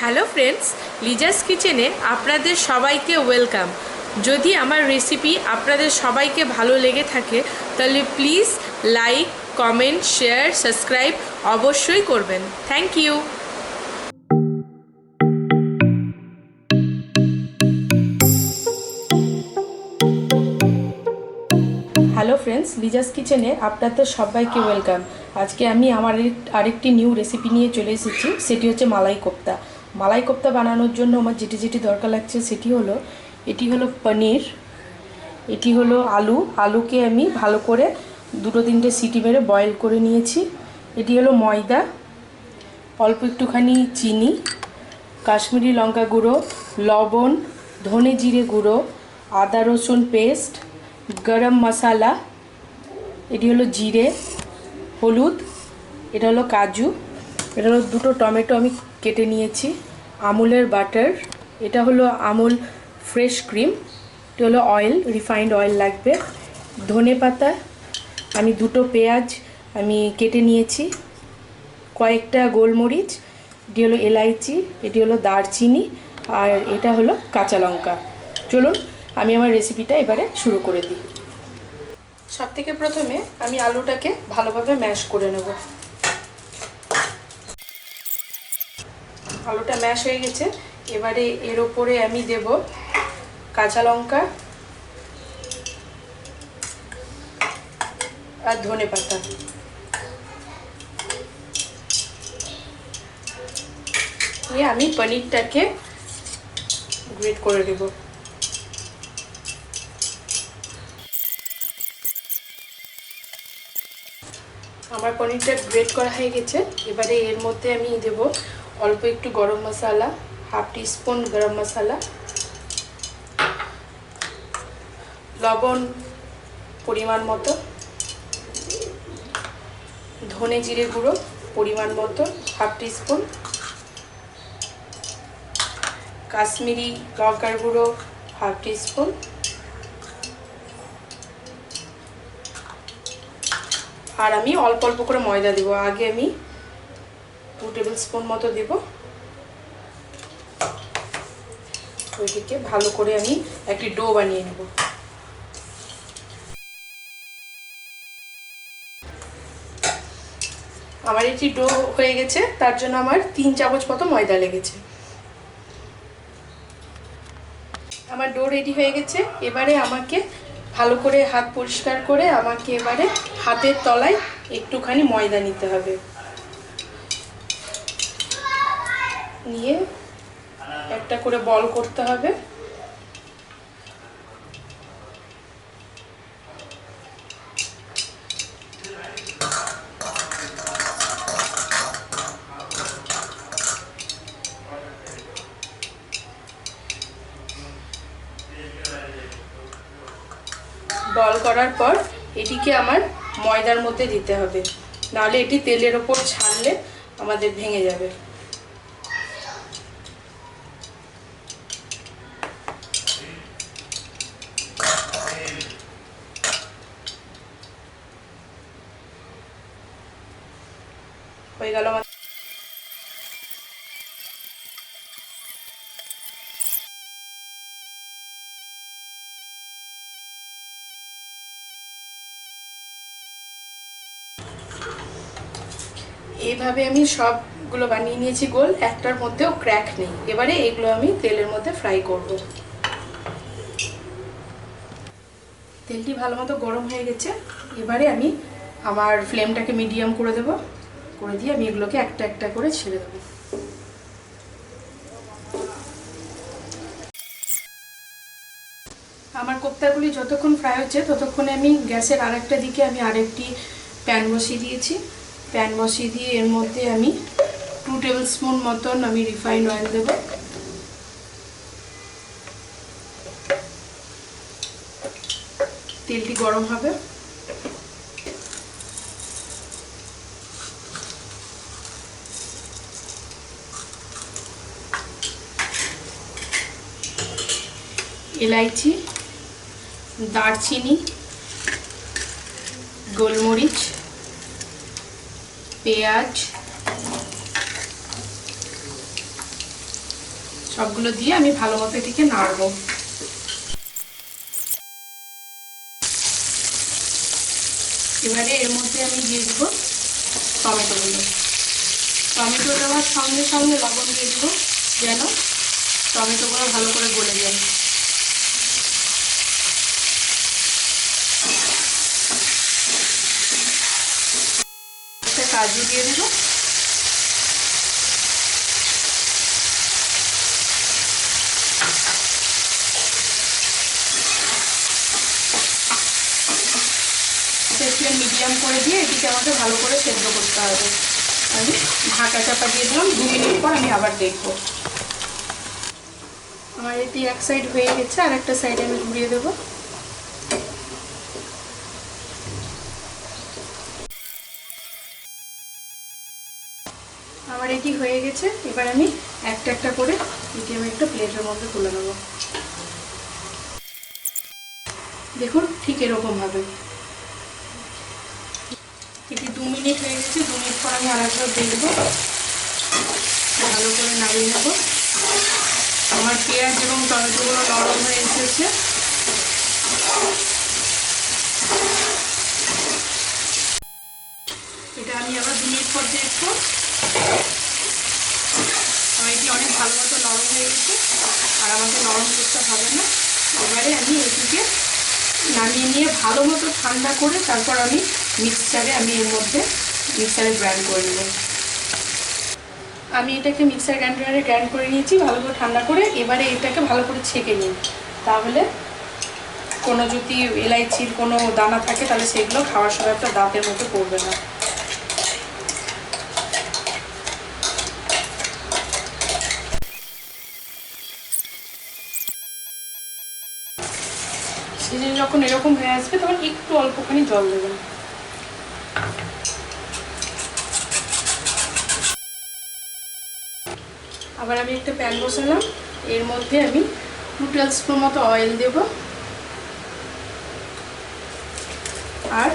Hello friends, Liza's কিচেনে আপনাদের সবাইকে ওয়েলকাম। যদি আমার রেসিপি আপনাদের সবাইকে ভালো লেগে থাকে তাহলে please like, comment, share, subscribe অবশ্যই করবেন। Thank you. Hello friends, Liza's কিচেনে আপনাদের সবাইকে ওয়েলকাম। আজকে আমি আমার আরেকটি নিউ রেসিপি নিয়ে চলে এসেছি, সেটি হচ্ছে মালাই কোফতা। মালাই কোফতা বানানোর জন্য আমার যেটি দরকার লাগছে সেটি হলো, এটি হলো পনির, এটি হলো আলুকে আমি ভালো করে দুটো তিনটে সিটি মেরে বয়েল করে নিয়েছি। এটি হলো ময়দা, অল্প একটুখানি চিনি, কাশ্মীরি লঙ্কা গুঁড়ো, লবণ, ধনে জিরে গুঁড়ো, আদা রসুন পেস্ট, গরম মশলা, এটি হলো জিরে, হলুদ, এটা হলো কাজু, এটা হলো দুটো টমেটো আমি কেটে নিয়েছি, আমুলের বাটার, এটা হলো আমুল ফ্রেশ ক্রিম, এটা হলো অয়েল, রিফাইন্ড অয়েল লাগবে, ধনে পাতা, আমি দুটো পেঁয়াজ আমি কেটে নিয়েছি, কয়েকটা গোলমরিচ, এটি হলো এলাইচি, এটি হলো দারচিনি, আর এটা হলো কাঁচা লঙ্কা। চলুন আমি আমার রেসিপিটা এবারে শুরু করে দিই। সবথেকে প্রথমে আমি আলুটাকে ভালোভাবে ম্যাশ করে নেব। আলুটা ম্যাশ হয়ে গেছে, এবারে এর ওপরে আমি দেব কাঁচা লঙ্কা আর ধনে পাতা। নিয়ে আমি পনিরটাকে গ্রেট করে দেব। আমার পনিরটা গ্রেট করা হয়ে গেছে, এবারে এর মধ্যে আমি দেব অল্প একটু গরম মশলা, হাফ টিস্পুন গরম মশলা, লবণ পরিমাণ মতো, ধনে জিরে গুঁড়ো পরিমাণ মতো হাফ টিস্পুন, কাশ্মীরি লঙ্কার গুঁড়ো হাফ টিস্পুন, আর আমি অল্প অল্প করে ময়দা দেবো। আগে আমি 2 টেবিল স্পুন মতো দেব। ওইটিকে ভালো করে আমি একটি ডো বানিয়ে নেব। আমার এটি ডো হয়ে গেছে, তার জন্য আমার 3 চামচ মতো ময়দা লেগেছে। আমার ডো রেডি হয়ে গেছে, এবারে আমাকে ভালো করে হাত পরিষ্কার করে আমাকে এবারে হাতের তলায় একটুখানি ময়দা নিতে হবে। নিয়ে একটা করে বল করতে হবে। বল করার পর এটিকে আমার ময়দার মধ্যে দিতে হবে, নাহলে এটি তেলের ওপর ছাড়লে আমাদের ভেঙে যাবে। হয়ে গেল আমার। এইভাবে আমি সবগুলো বানিয়ে নিয়েছি গোল, একটার মধ্যেও ক্র্যাক নেই। এবারে এগুলো আমি তেলের মধ্যে ফ্রাই করব। তেলটি ভালো মতো গরম হয়ে গেছে, এবারে আমি আমার ফ্লেমটাকে মিডিয়াম করে দেব, করে দিয়ে আমি এগুলোকে একটা একটা করে ছেড়ে দেবো। আমার কোফতাগুলি যতক্ষণ ফ্রাই হচ্ছে ততক্ষণে আমি গ্যাসের আরেকটা দিকে আমি আরেকটি প্যান বসিয়ে দিয়েছি। প্যান বসিয়ে দিয়ে এর মধ্যে আমি 2 টেবিল স্পুন মতন আমি রিফাইন্ড অয়েল দেব। তেলটি গরম হবে। এলাইচি, দারচিনি, গোলমরিচ, পেঁয়াজ, সবগুলো দিয়ে আমি ভালো মতো এটিকে নাড়বো। এবারে এর মধ্যে আমি দিয়ে দেবো টমেটোগুলো। টমেটো দেওয়ার সঙ্গে সঙ্গে লবণ দিয়ে দেবো, যেন টমেটোগুলো ভালো করে গলে যায়। একটা কাজু দিয়ে দেবো, ফ্লেম মিডিয়াম করে দিয়ে এটিকে আমাকে ভালো করে সেদ্ধ করতে হবে। আমি ঢাকা চাপা দিয়ে দিলাম, 2 মিনিট পর আমি আবার দেখবো। আমার এটি এক সাইড হয়ে গেছে, আর একটা সাইডে আমি ঘুরিয়ে দেবো। আমার এটি হয়ে গেছে। এবার আমি একটা একটা করে এটি আমি একটা প্লেটের মধ্যে তুলে নেবো। দেখুন ঠিক এরকম হবে। এটি 2 মিনিট হয়ে গেছে। 2 মিনিট পর আমি আরেকবার দেখবো, ভালো করে নাড়িয়ে নেব। আমার পেঁয়াজ এবং টমেটোগুলো নরম হয়ে এসেছে। এটা আমি আবার 2 মিনিট পর দেখবো। আমার এটি অনেক ভালো মতো নরম হয়ে গেছে, আর আমাকে নরম করতে হবে না। এবারে আমি এটিকে নামিয়ে নিয়ে ভালো মতো ঠান্ডা করে তারপর আমি মিক্সারে গ্রাইন্ড করে নেব। আমি এটাকে মিক্সার গ্রাইন্ডারে গ্রাইন্ড করে নিয়েছি ভালো করে ঠান্ডা করে। এবারে এটাকে ভালো করে ছেঁকে নিই, তাহলে কোনো যদি এলাইচির কোনো দানা থাকে তাহলে সেগুলো খাওয়ার সময় একটা দাঁতের মতো পড়বে না। সেটা যখন এরকম হয়ে আসবে তখন একটু অল্পখানি জল দেবেন। আবার আমি একটা প্যান বসালাম, এর মধ্যে আমি 2 টেবিল স্পুন মতো অয়েল দেব, আর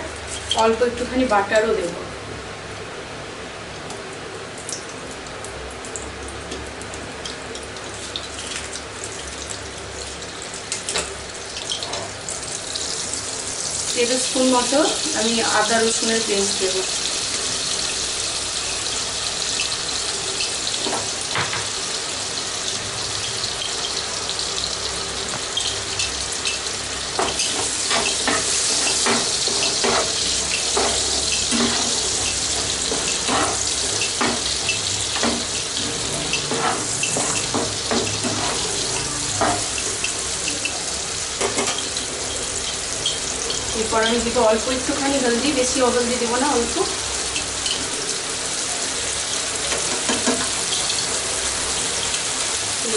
অল্প একটুখানি বাটারও দেব। টেবিল স্পুন মতো আমি আদা রসুনের পেস্ট দেব। এরপর আমি দেবো অল্প একটুখানি হলদি, বেশি হলদি দেবো না, অল্প।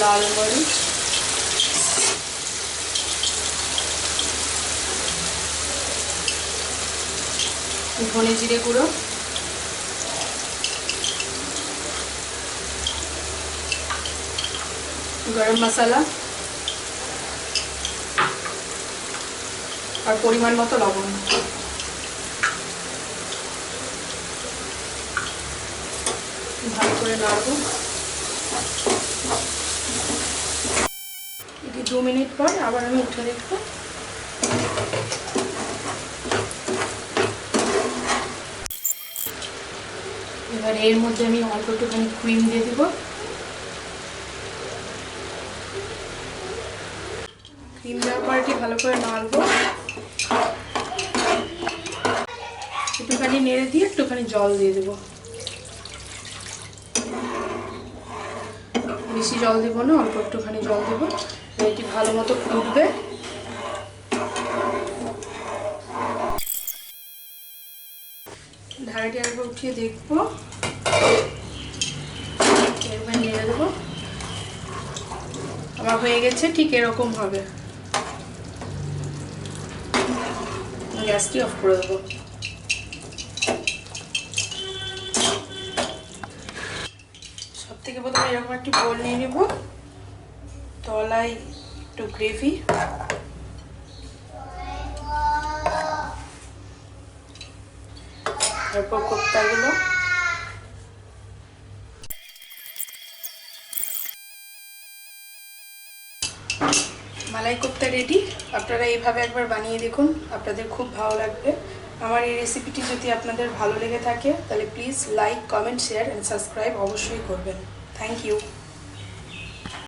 লাল মরিচ, ধনে জিরে গুঁড়ো, গরম মশলা, আর পরিমাণ মতো লবণ। ভালো করে নাড়বো। এটি 2 মিনিট পর আবার আমি উঠে দেখবো। এবার এর মধ্যে আমি অল্প একটুখানি ক্রিম দিয়ে দিব। ক্রিম দেওয়ার পর এটি ভালো করে নাড়বো। একটুখানি নেড়ে দিয়ে একটুখানি জল দিয়ে দেবো। বেশি জল দেবো না, অল্প একটুখানি জল দেবো। এটি ভালো মতো ফুটবে। ঢাকাটি একবার উঠিয়ে দেখবো, এবার নেড়ে দেবো। আমার হয়ে গেছে, ঠিক এরকম হবে। গ্যাসটি অফ করে দেবো। সব থেকে প্রথমে এরকম একটি বোল নিয়ে নেব, তলায় একটু গ্রেভি, তারপর কোপ্তাগুলো, মালাই কোফতা রেডি। আপনারা এইভাবে একবার বানিয়ে দেখুন, আপনাদের খুব ভালো লাগবে। আমার এই রেসিপিটি যদি আপনাদের ভালো লেগে থাকে তাহলে please like, comment, share and subscribe অবশ্যই করবেন। Thank you.